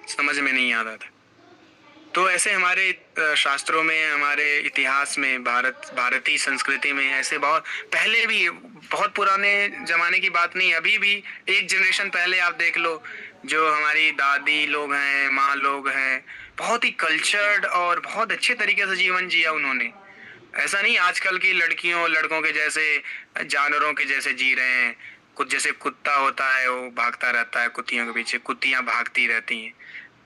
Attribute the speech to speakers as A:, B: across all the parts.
A: समझ में नहीं आता था। तो ऐसे हमारे शास्त्रों में, हमारे इतिहास में, भारतीय संस्कृति में ऐसे बहुत पहले भी, बहुत पुराने जमाने की बात नहीं, अभी भी एक जनरेशन पहले आप देख लो, जो हमारी दादी लोग हैं, माँ लोग हैं, बहुत ही कल्चर्ड और बहुत अच्छे तरीके से जीवन जिया उन्होंने। ऐसा नहीं आजकल की लड़कियों लड़कों के जैसे जानवरों के जैसे जी रहे हैं। कुछ जैसे कुत्ता होता है वो भागता रहता है कुत्तियों के पीछे, कुत्तियां भागती रहती हैं,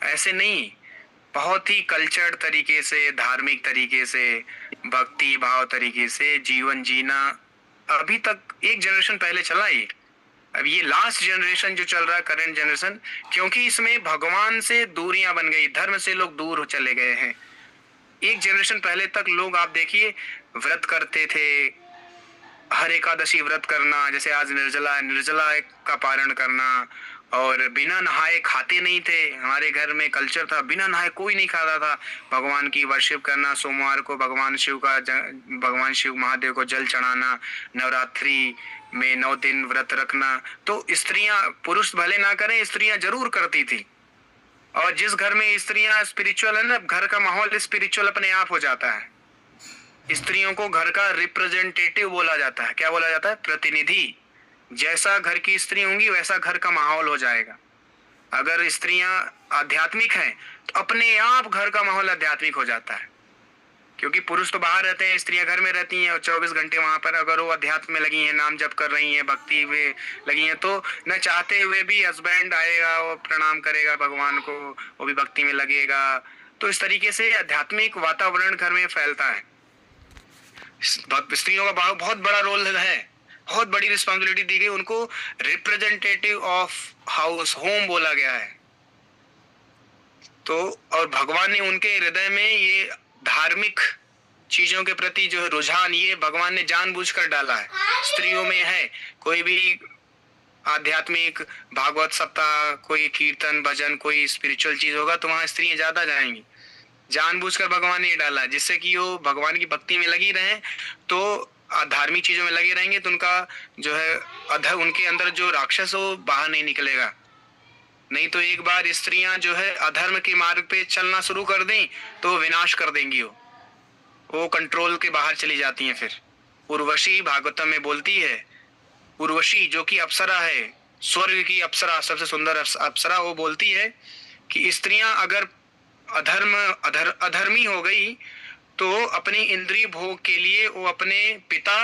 A: ऐसे नहीं। बहुत ही कल्चर्ड तरीके से, धार्मिक तरीके से, भक्ति भाव तरीके से जीवन जीना अभी तक एक जनरेशन पहले चला ही। अब ये लास्ट जनरेशन जो चल रहा है, करंट जनरेशन, क्योंकि इसमें भगवान से दूरियां बन गई, धर्म से लोग दूर चले गए हैं। एक जनरेशन पहले तक लोग आप देखिए व्रत करते थे, हर एकादशी व्रत करना, जैसे आज निर्जला है, निर्जला का पारण करना, और बिना नहाए खाते नहीं थे। हमारे घर में कल्चर था, बिना नहाए कोई नहीं खाता था। भगवान की वर्शिप करना, सोमवार को भगवान शिव महादेव को जल चढ़ाना, नवरात्रि में 9 दिन व्रत रखना। तो स्त्रियां, पुरुष भले ना करें, स्त्रियां जरूर करती थी। और जिस घर में स्त्रियां स्पिरिचुअल है ना, घर का माहौल स्पिरिचुअल अपने आप हो जाता है। स्त्रियों को घर का रिप्रेजेंटेटिव बोला जाता है। क्या बोला जाता है? प्रतिनिधि। जैसा घर की स्त्री होंगी वैसा घर का माहौल हो जाएगा। अगर स्त्रियां आध्यात्मिक हैं तो अपने आप घर का माहौल आध्यात्मिक हो जाता है, क्योंकि पुरुष तो बाहर रहते हैं, स्त्रियां घर में रहती हैं और 24 घंटे वहां पर। अगर वो अध्यात्म में लगी हैं, नाम जप कर रही हैं, भक्ति में लगी हैं, तो न चाहते हुए भी हस्बैंड आएगा, वो प्रणाम करेगा भगवान को, वो भी भक्ति में लगेगा। तो इस तरीके से आध्यात्मिक वातावरण घर में फैलता है। स्त्रियों का बहुत बड़ा रोल है, बहुत बड़ी रिस्पॉन्सिबिलिटी दी गई उनको। रिप्रेजेंटेटिव ऑफ हाउस, होम बोला गया है। तो और भगवान ने उनके हृदय में ये धार्मिक चीजों के प्रति जो रुझान, ये भगवान ने जानबूझकर डाला है। स्त्रियों में है, कोई भी आध्यात्मिक भागवत सप्ताह, कोई कीर्तन भजन, कोई स्पिरिचुअल चीज होगा तो वहां स्त्रियां ज्यादा जाएंगी। जानबूझकर भगवान ने डाला, जिससे कि वो भगवान की भक्ति में लगी रहे। तो धार्मिक चीजों में लगे रहेंगे तो उनका जो है उनके अंदर जो राक्षस हो बाहर नहीं निकलेगा। नहीं तो एक बार स्त्रियां जो है अधर्म के मार्ग पे चलना शुरू कर दें तो विनाश कर देंगी। वो कंट्रोल के बाहर चली जाती हैं। फिर उर्वशी भागवतम में बोलती है, उर्वशी जो कि अप्सरा है, स्वर्ग की अप्सरा, सबसे सुंदर अप्सरा, वो बोलती है कि स्त्रियां अगर अधर्मी हो गई तो अपने इंद्रिय भोग के लिए वो अपने पिता,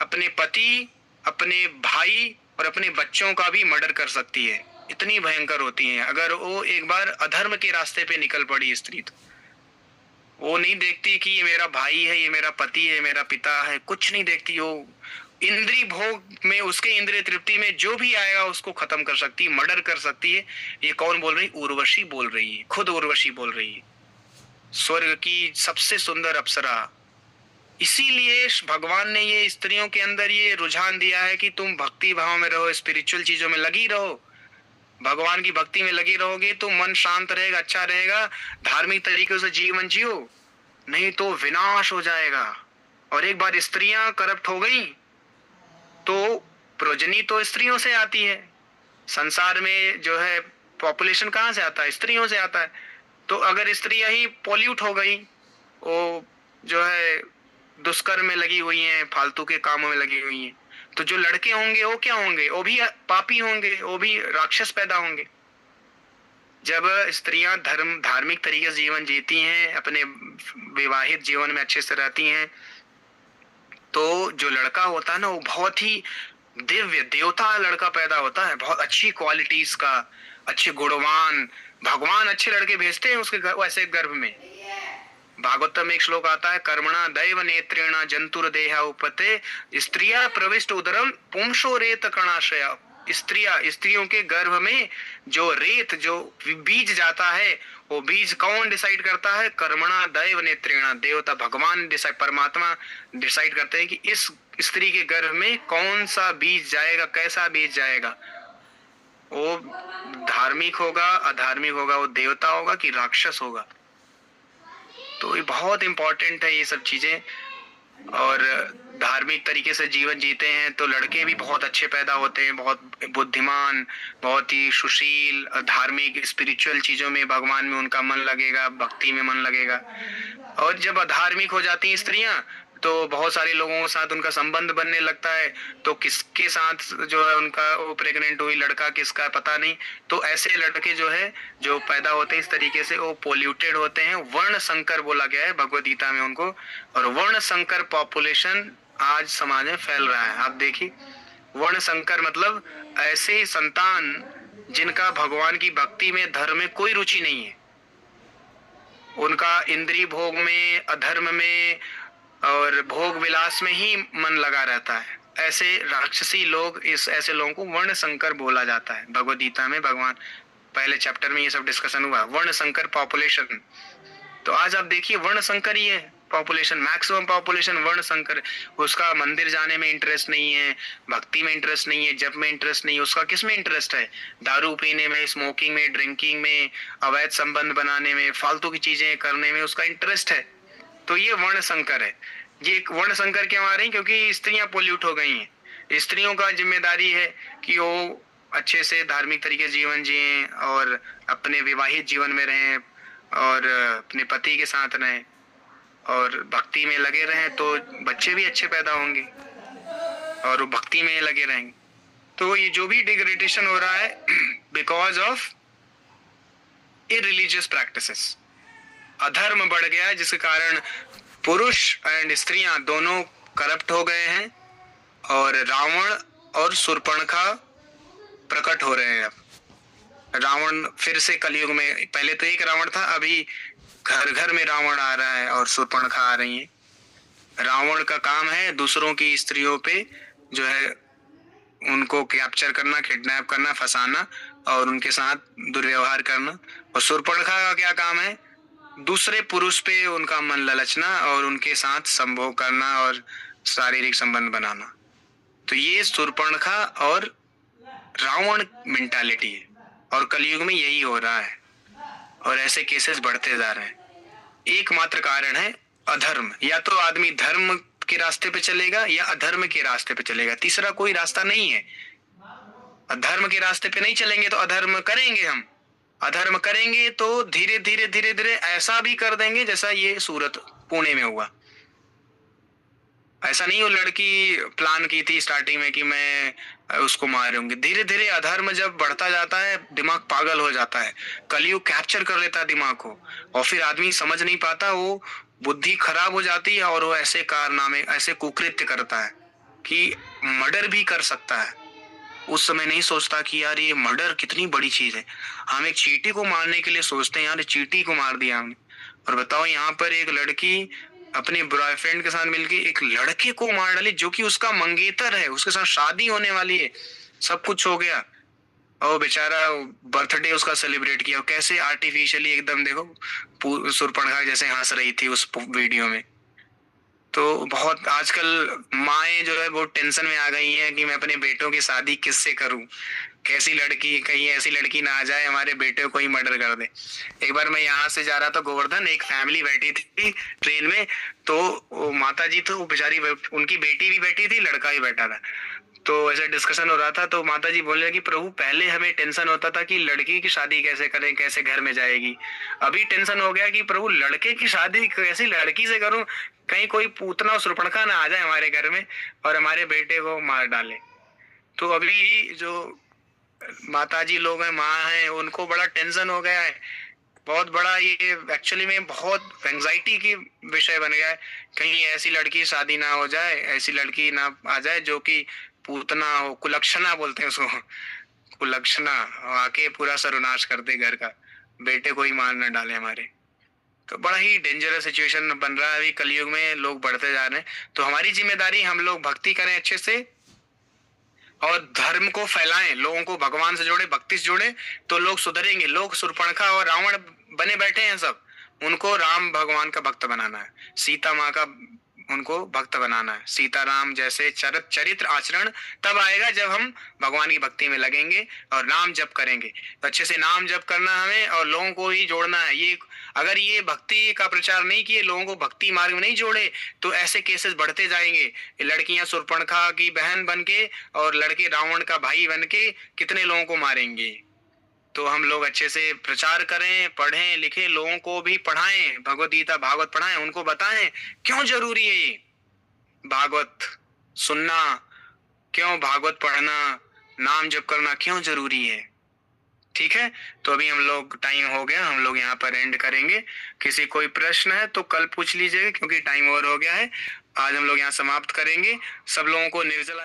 A: अपने पति, अपने भाई और अपने बच्चों का भी मर्डर कर सकती है। इतनी भयंकर होती हैं। अगर वो एक बार अधर्म के रास्ते पे निकल पड़ी स्त्री, तो वो नहीं देखती कि ये मेरा भाई है, ये मेरा पति है, मेरा पिता है, कुछ नहीं देखती। वो इंद्रिय भोग में, उसके इंद्रिय तृप्ति में जो भी आएगा उसको खत्म कर सकती है, मर्डर कर सकती है। ये कौन बोल रही? उर्वशी बोल रही है, खुद उर्वशी बोल रही है, स्वर्ग की सबसे सुंदर अप्सरा। इसीलिए भगवान ने ये स्त्रियों के अंदर ये रुझान दिया है कि तुम भक्ति भाव में रहो, स्पिरिचुअल चीजों में लगी रहो। भगवान की भक्ति में लगी रहोगे तो मन शांत रहेगा, अच्छा रहेगा, धार्मिक तरीके से जीवन जियो, नहीं तो विनाश हो जाएगा। और एक बार स्त्रियां करप्ट हो गई तो प्रोजनी तो स्त्रियों से आती है। संसार में जो है पॉपुलेशन कहाँ से आता है? स्त्रियों से आता है। तो अगर स्त्रियां ही पॉल्यूट हो गई, वो जो है दुष्कर्म में लगी हुई हैं, फालतू के कामों में लगी हुई हैं, तो जो लड़के होंगे वो क्या होंगे? वो भी पापी होंगे, वो भी राक्षस पैदा होंगे। जब स्त्रियां धार्मिक तरीके से जीवन जीती हैं, अपने विवाहित जीवन में अच्छे से रहती हैं, तो जो लड़का होता है ना, वो बहुत ही दिव्य देवता लड़का पैदा होता है, बहुत अच्छी क्वालिटीज का, अच्छे गुणवान। भगवान अच्छे लड़के भेजते हैं उसके वैसे गर्भ में। भागवतम में एक श्लोक आता है, कर्मणा दैव नेत्रेण जंतुर देहा उपते स्त्रिया प्रविष्ट उदरम पुंसो रेत कणाशया। स्त्रियों के गर्भ में जो रेत, जो बीज जाता है, वो बीज कौन डिसाइड करता है? कर्मणा दैव नेत्रेण, देवता भगवान डिसाइड, परमात्मा डिसाइड करते हैं कि इस स्त्री के गर्भ में कौन सा बीज जाएगा, कैसा बीज जाएगा। वो धार्मिक होगा, अधार्मिक होगा, वो देवता होगा कि राक्षस होगा। तो ये बहुत इंपॉर्टेंट है ये सब चीजें। और धार्मिक तरीके से जीवन जीते हैं तो लड़के भी बहुत अच्छे पैदा होते हैं, बहुत बुद्धिमान, बहुत ही सुशील, धार्मिक स्पिरिचुअल चीजों में, भगवान में उनका मन लगेगा, भक्ति में मन लगेगा। और जब अधार्मिक हो जाती हैं स्त्रियां तो बहुत सारे लोगों के साथ उनका संबंध बनने लगता है, तो किसके साथ जो है उनका वो प्रेग्नेंट हुई, लड़का किसका पता नहीं। तो ऐसे लड़के जो है जो पैदा होते हैं इस तरीके से वो पोल्यूटेड होते हैं, वर्ण संकर बोला गया है भगवद गीता में उनको। और वर्ण संकर पॉपुलेशन आज समाज में फैल रहा है। आप देखिए, वर्ण संकर मतलब ऐसे संतान जिनका भगवान की भक्ति में, धर्म में कोई रुचि नहीं है, उनका इंद्रिय भोग में, अधर्म में और भोग विलास में ही मन लगा रहता है। ऐसे राक्षसी लोग, इस ऐसे लोगों को वर्ण संकर बोला जाता है। भगवद गीता में भगवान पहले चैप्टर में ये सब डिस्कशन हुआ, वर्ण संकर पॉपुलेशन। तो आज आप देखिए वर्ण संकर ही है पॉपुलेशन, मैक्सिमम पॉपुलेशन वर्ण संकर। उसका मंदिर जाने में इंटरेस्ट नहीं है, भक्ति में इंटरेस्ट नहीं है, जप में इंटरेस्ट नहीं है, उसका किस में इंटरेस्ट है? दारू पीने में, स्मोकिंग में, ड्रिंकिंग में, अवैध संबंध बनाने में, फालतू की चीजें करने में उसका इंटरेस्ट है। तो ये वर्ण संकर है। ये वर्ण संकर क्यों आ रही? क्योंकि स्त्रियां पोल्यूट हो गई हैं। स्त्रियों का जिम्मेदारी है कि वो अच्छे से धार्मिक तरीके से जीवन जिएं और अपने विवाहित जीवन में रहें और अपने पति के साथ रहें और भक्ति में लगे रहें, तो बच्चे भी अच्छे पैदा होंगे और वो भक्ति में लगे रहेंगे। तो ये जो भी डिग्रेडेशन हो रहा है बिकॉज ऑफ इररिलीजियस प्रैक्टिसेस, अधर्म बढ़ गया है, जिसके कारण पुरुष एंड स्त्रियां दोनों करप्ट हो गए हैं और रावण और शूर्पणखा प्रकट हो रहे हैं। अब रावण फिर से कलयुग में, पहले तो एक रावण था, अभी घर घर में रावण आ रहा है और शूर्पणखा आ रही है। रावण का काम है दूसरों की स्त्रियों पे जो है उनको कैप्चर करना, किडनैप करना, फंसाना और उनके साथ दुर्व्यवहार करना। और शूर्पणखा का क्या काम है? दूसरे पुरुष पे उनका मन ललचना और उनके साथ संभोग करना और शारीरिक संबंध बनाना। तो ये शूर्पणखा और रावण मेंटालिटी है और कलयुग में यही हो रहा है और ऐसे केसेस बढ़ते जा रहे हैं। एकमात्र कारण है अधर्म। या तो आदमी धर्म के रास्ते पे चलेगा या अधर्म के रास्ते पे चलेगा, तीसरा कोई रास्ता नहीं है। धर्म के रास्ते पे नहीं चलेंगे तो अधर्म करेंगे हम, अधर्म करेंगे तो धीरे धीरे धीरे धीरे ऐसा भी कर देंगे जैसा ये सूरत पुणे में हुआ। ऐसा नहीं वो लड़की प्लान की थी स्टार्टिंग में कि मैं उसको मारूंगी, धीरे धीरे अधर्म जब बढ़ता जाता है दिमाग पागल हो जाता है, कलयुग कैप्चर कर लेता है दिमाग को और फिर आदमी समझ नहीं पाता, वो बुद्धि खराब हो जाती है और वो ऐसे कारनामे, ऐसे कुकृत्य करता है कि मर्डर भी कर सकता है। उस समय नहीं सोचता कि यार ये मर्डर कितनी बड़ी चीज है। हम एक चींटी को मारने के लिए सोचते हैं, यार चींटी को मार दिया हमने। और बताओ यहाँ पर एक लड़की अपने बॉयफ्रेंड के साथ मिलके एक लड़के को मार डाली जो कि उसका मंगेतर है, उसके साथ शादी होने वाली है, सब कुछ हो गया और बेचारा बर्थडे उसका सेलिब्रेट किया। कैसे आर्टिफिशियली एकदम, देखो शूर्पणखा जैसे हंस रही थी उस वीडियो में। तो बहुत आजकल माएँ जो है वो टेंशन में आ गई हैं कि मैं अपने बेटों की शादी किससे करूं, कैसी लड़की, कहीं ऐसी लड़की ना आ जाए हमारे बेटे को ही मर्डर कर दे। एक बार मैं यहाँ से जा रहा था गोवर्धन, एक फैमिली बैठी थी ट्रेन में, तो माता जी तो बेचारी, उनकी बेटी भी बैठी थी, लड़का भी बैठा था। तो ऐसे डिस्कशन हो रहा था तो माता जी बोल रहे कि प्रभु पहले हमें टेंशन होता था कि लड़की की शादी कैसे करें, कैसे घर में जाएगी, अभी टेंशन हो गया कि प्रभु लड़के की शादी कैसी लड़की से करूं, कहीं कोई पूतना और शूर्पणखा ना आ जाए हमारे घर में और हमारे बेटे को मार डाले। तो अभी जो माताजी लोग हैं, माँ हैं, उनको बड़ा टेंशन हो गया है, बहुत बड़ा ये एक्चुअली में बहुत एंजाइटी की विषय बन गया है। कहीं ऐसी लड़की शादी ना हो जाए, ऐसी लड़की ना आ जाए जो कि पूतना हो, कुलक्षणा बोलते हैं उसको, कुलक्षणा आके पूरा सर्वनाश कर दे घर का, बेटे को ही मार न डाले हमारे। तो बड़ा ही डेंजरस सिचुएशन बन रहा है अभी कलयुग में, लोग बढ़ते जा रहे हैं। तो हमारी जिम्मेदारी, हम लोग भक्ति करें अच्छे से और धर्म को फैलाएं, लोगों को भगवान से जोड़े, भक्ति से जोड़े, तो लोग सुधरेंगे। लोग शूर्पणखा और रावण बने बैठे हैं सब, उनको राम भगवान का भक्त बनाना है, सीता माँ का उनको भक्त बनाना है। सीताराम जैसे चरित्र आचरण तब आएगा जब हम भगवान की भक्ति में लगेंगे और नाम जप करेंगे। तो अच्छे से नाम जप करना हमें और लोगों को ही जोड़ना है। ये अगर ये भक्ति का प्रचार नहीं किए, लोगों को भक्ति मार्ग में नहीं जोड़े, तो ऐसे केसेस बढ़ते जाएंगे। ये लड़कियां शूर्पणखा की बहन बन के और लड़के रावण का भाई बन के कितने लोगों को मारेंगे। तो हम लोग अच्छे से प्रचार करें, पढ़ें लिखें, लोगों को भी पढ़ाएं, भगवत गीता भागवत पढ़ाएं, उनको बताएं क्यों जरूरी है ये भागवत सुनना, क्यों भागवत पढ़ना, नाम जप करना क्यों जरूरी है। ठीक है, तो अभी हम लोग टाइम हो गया, हम लोग यहाँ पर एंड करेंगे। किसी कोई प्रश्न है तो कल पूछ लीजिएगा क्योंकि टाइम ओवर हो गया है। आज हम लोग यहाँ समाप्त करेंगे। सब लोगों को निर्जला